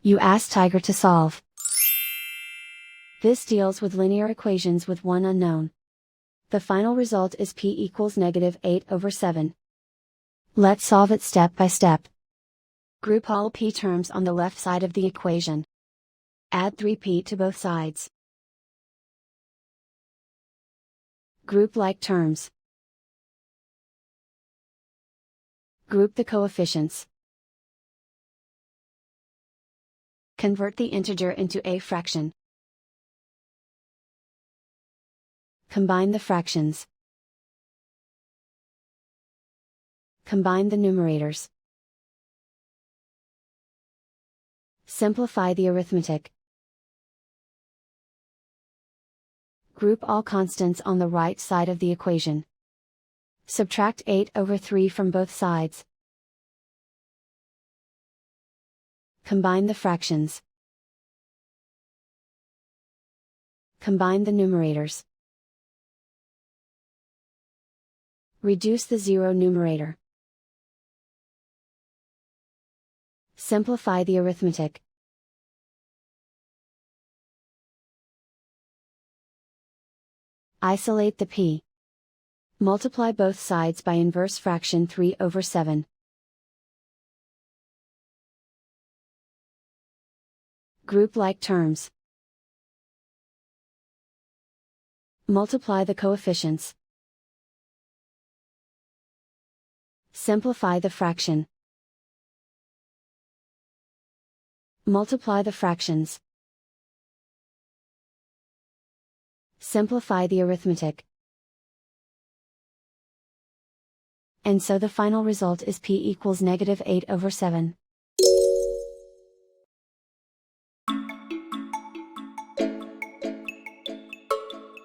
You ask Tiger to solve. This deals with linear equations with one unknown. The final result is p equals -8/7. Let's solve it step by step. Group all p terms on the left side of the equation. Add 3p to both sides. Group like terms. Group the coefficients. Convert the integer into a fraction. Combine the fractions. Combine the numerators. Simplify the arithmetic. Group all constants on the right side of the equation. Subtract 8/3 from both sides. Combine the fractions. Combine the numerators. Reduce the zero numerator. Simplify the arithmetic. Isolate the p. Multiply both sides by inverse fraction 3/7. Group like terms. Multiply the coefficients. Simplify the fraction. Multiply the fractions. Simplify the arithmetic. And so the final result is p equals -8/7.